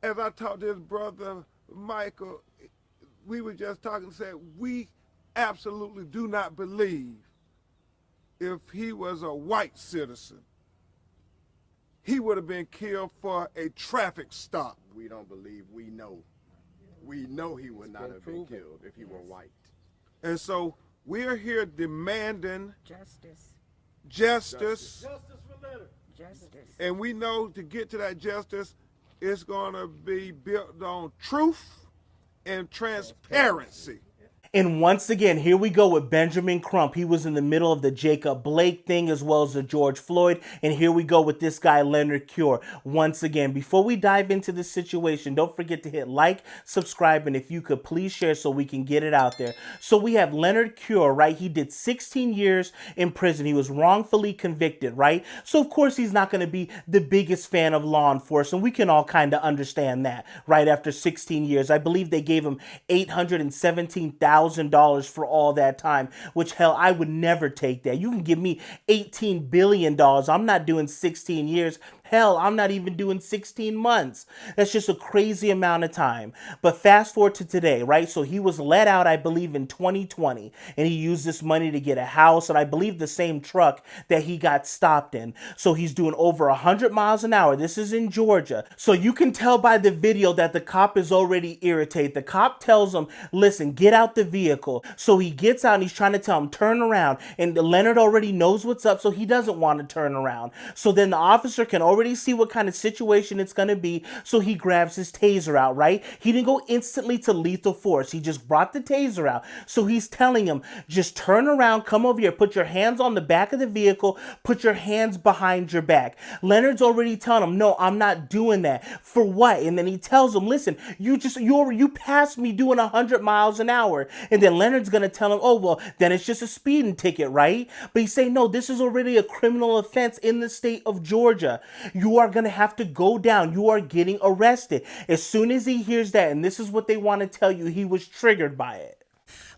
as I talked to his brother Michael, we were just talking, said we absolutely do not believe if he was a white citizen, he would have been killed for a traffic stop. We don't believe, we know. We know he would not have been killed if he were white. And so we're here demanding Justice. justice. Justice for Leonard. Justice. And we know to get to that justice, it's going to be built on truth and transparency. And once again, here we go with Benjamin Crump. He was in the middle of the Jacob Blake thing as well as the George Floyd. And here we go with this guy, Leonard Cure. Once again, before we dive into this situation, don't forget to hit like, subscribe, and if you could please share so we can get it out there. So we have Leonard Cure, right? He did 16 years in prison. He was wrongfully convicted, right? So of course he's not going to be the biggest fan of law enforcement. We can all kind of understand that, right? After 16 years, I believe they gave him $817,000 for all that time, which hell, I would never take that. You can give me $18 billion. I'm not doing 16 years. Hell, I'm not even doing 16 months. That's just a crazy amount of time. But fast forward to today, right? So he was let out, I believe, in 2020, and he used this money to get a house, and I believe the same truck that he got stopped in. So he's doing over 100 miles an hour. This is in Georgia. So you can tell by the video that the cop is already irritated. The cop tells him, listen, get out the vehicle. So he gets out and he's trying to tell him, turn around. And Leonard already knows what's up, so he doesn't want to turn around. So then the officer can already see what kind of situation it's going to be, so he grabs his taser out, right? He didn't go instantly to lethal force. He just brought the taser out. So he's telling him, just turn around, come over here, put your hands on the back of the vehicle, put your hands behind your back. Leonard's already telling him, no, I'm not doing that. For what? And then he tells him, listen, you passed me doing 100 miles an hour. And then Leonard's going to tell him, oh, well, then it's just a speeding ticket, right? But he's saying, no, this is already a criminal offense in the state of Georgia. You are going to have to go down. You are getting arrested. As soon as he hears that, and this is what they want to tell you, he was triggered by it.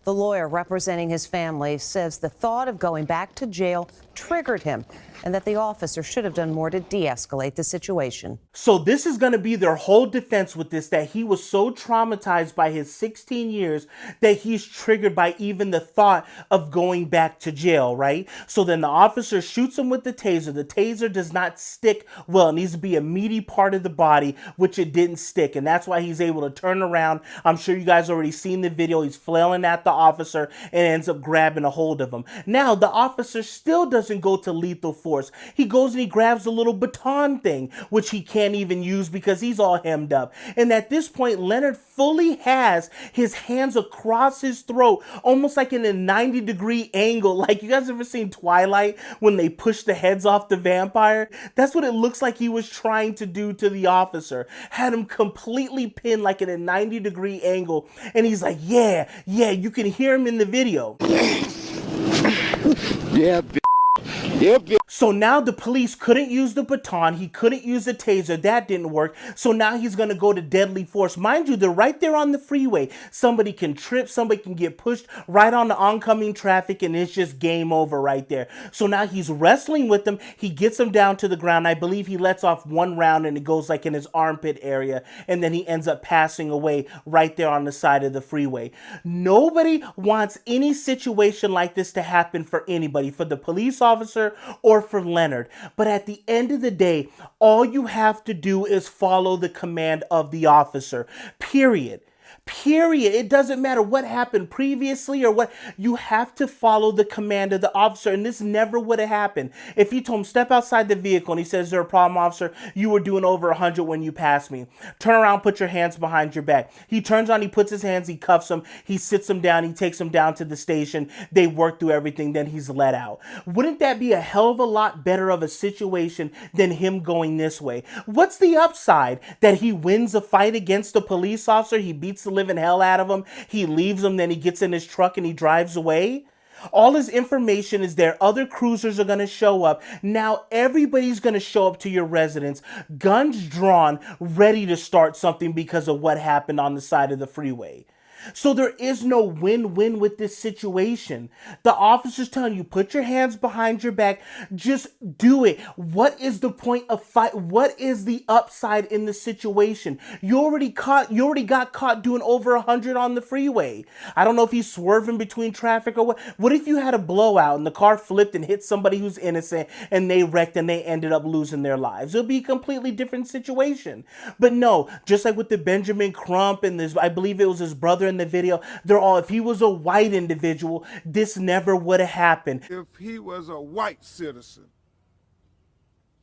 The lawyer representing his family says the thought of going back to jail triggered him and that the officer should have done more to de-escalate the situation. So this is going to be their whole defense with this, that he was so traumatized by his 16 years that he's triggered by even the thought of going back to jail, right? So then the officer shoots him with the taser. The taser does not stick well. It needs to be a meaty part of the body, which it didn't stick. And that's why he's able to turn around. I'm sure you guys already seen the video. He's flailing at the officer and ends up grabbing a hold of him. Now, the officer still doesn't go to lethal force. He goes and he grabs a little baton thing, which he can't even use because he's all hemmed up. And at this point, Leonard fully has his hands across his throat, almost like in a 90-degree angle. Like, you guys ever seen Twilight when they push the heads off the vampire? That's what it looks like he was trying to do to the officer. Had him completely pinned like in a 90-degree angle. And he's like, yeah, you can hear him in the video. Yeah, Yep. So now the police couldn't use the baton. He couldn't use the taser. That didn't work. So now he's going to go to deadly force. Mind you, they're right there on the freeway. Somebody can trip. Somebody can get pushed right on the oncoming traffic, and it's just game over right there. So now he's wrestling with them. He gets him down to the ground. I believe he lets off one round, and it goes like in his armpit area, and then he ends up passing away right there on the side of the freeway. Nobody wants any situation like this to happen for anybody, for the police officer or for Leonard. But at the end of the day, all you have to do is follow the command of the officer. Period. It doesn't matter what happened previously or what. You have to follow the command of the officer, and this never would have happened. If he told him, step outside the vehicle, and he says, is there a problem, officer? You were doing over 100 when you passed me. Turn around, put your hands behind your back. He turns on, he puts his hands, he cuffs him, he sits him down, he takes him down to the station. They work through everything, then he's let out. Wouldn't that be a hell of a lot better of a situation than him going this way? What's the upside? That he wins a fight against a police officer, he beats the living hell out of him, he leaves him, then he gets in his truck and he drives away? All his information is there. Other cruisers are going to show up. Now everybody's going to show up to your residence, guns drawn, ready to start something because of what happened on the side of the freeway. So there is no win-win with this situation. The officer's telling you, put your hands behind your back, just do it. What is the point of fight? What is the upside in the situation? You already got caught doing over 100 on the freeway. I don't know if he's swerving between traffic or what. What if you had a blowout and the car flipped and hit somebody who's innocent and they wrecked and they ended up losing their lives? It'll be a completely different situation. But no, just like with the Benjamin Crump and this, I believe it was his brother in the video, they're all, if he was a white individual, this never would have happened. If he was a white citizen,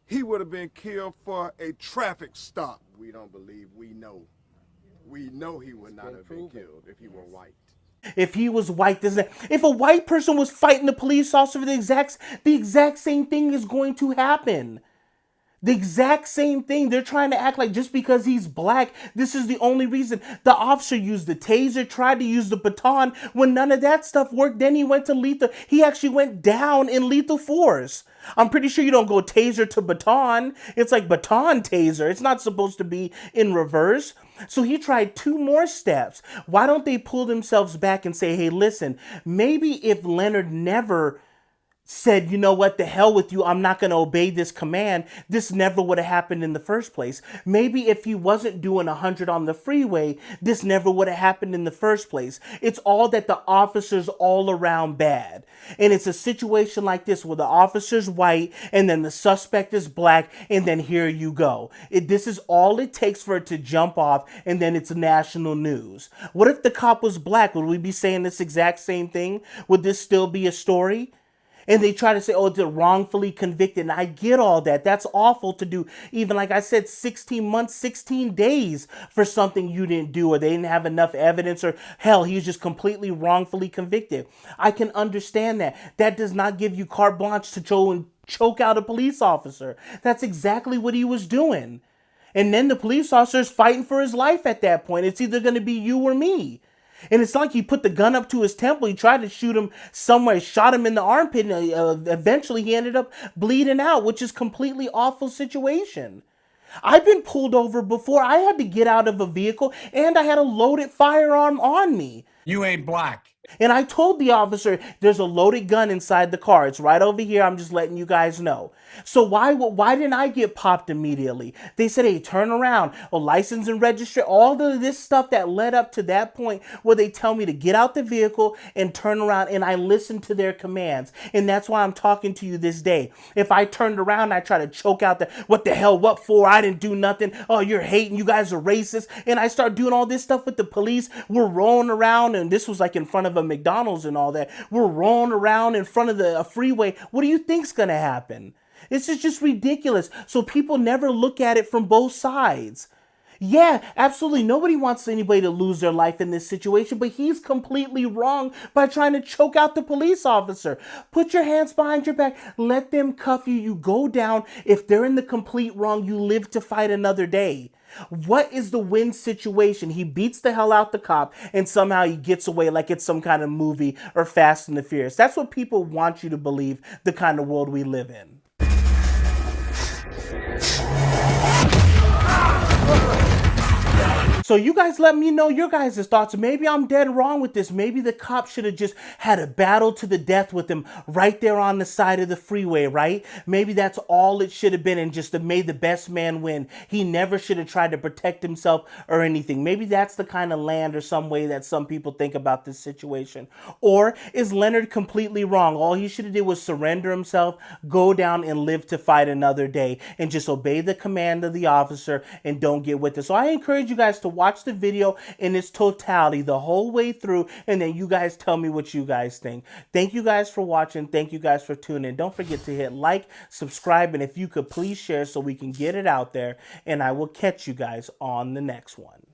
he would have been killed for a traffic stop. We don't believe, we know. We know he would not have been killed if he were white. If he was white, if a white person was fighting the police officer, the exact same thing is going to happen. The exact same thing. They're trying to act like just because he's black, this is the only reason. The officer used the taser, tried to use the baton. When none of that stuff worked, then he went to lethal. He actually went down in lethal force. I'm pretty sure you don't go taser to baton. It's like baton taser. It's not supposed to be in reverse. So he tried 2 more steps. Why don't they pull themselves back and say, hey, listen, maybe if Leonard never said, you know what, the hell with you, I'm not going to obey this command, this never would have happened in the first place. Maybe if he wasn't doing 100 on the freeway, this never would have happened in the first place. It's all that the officer's all around bad. And it's a situation like this where the officer's white and then the suspect is black and then here you go. This is all it takes for it to jump off and then it's national news. What if the cop was black? Would we be saying this exact same thing? Would this still be a story? And they try to say, oh, they're wrongfully convicted. And I get all that. That's awful to do. Even like I said, 16 months, 16 days for something you didn't do, or they didn't have enough evidence, or hell, he was just completely wrongfully convicted. I can understand that. That does not give you carte blanche to go and choke out a police officer. That's exactly what he was doing. And then the police officer is fighting for his life at that point. It's either going to be you or me. And it's like he put the gun up to his temple. He tried to shoot him somewhere, shot him in the armpit, and eventually he ended up bleeding out, which is completely awful situation. I've been pulled over before. I had to get out of a vehicle, and I had a loaded firearm on me. You ain't black. And I told the officer, there's a loaded gun inside the car. It's right over here. I'm just letting you guys know. So why didn't I get popped immediately? They said, hey, turn around. Oh, license and register. All of this stuff that led up to that point where they tell me to get out the vehicle and turn around. And I listened to their commands. And that's why I'm talking to you this day. If I turned around, I try to choke out what the hell, what for? I didn't do nothing. Oh, you're hating. You guys are racist. And I start doing all this stuff with the police. We're rolling around. And this was like in front of a McDonald's and all that. We're rolling around in front of a freeway. What do you think's going to happen? This is just ridiculous. So people never look at it from both sides. Yeah, absolutely. Nobody wants anybody to lose their life in this situation, but he's completely wrong by trying to choke out the police officer. Put your hands behind your back. Let them cuff you. You go down. If they're in the complete wrong, you live to fight another day. What is the win situation? He beats the hell out the cop and somehow he gets away like it's some kind of movie or Fast and the Furious. That's what people want you to believe, the kind of world we live in. So you guys let me know your guys' thoughts. Maybe I'm dead wrong with this. Maybe the cop should have just had a battle to the death with him right there on the side of the freeway, right? Maybe that's all it should have been and just made the best man win. He never should have tried to protect himself or anything. Maybe that's the kind of land or some way that some people think about this situation. Or is Leonard completely wrong? All he should have did was surrender himself, go down and live to fight another day and just obey the command of the officer and don't get with it. So I encourage you guys to watch the video in its totality the whole way through, and then you guys tell me what you guys think. Thank you guys for watching. Thank you guys for tuning in. Don't forget to hit like, subscribe, and if you could please share so we can get it out there, and I will catch you guys on the next one.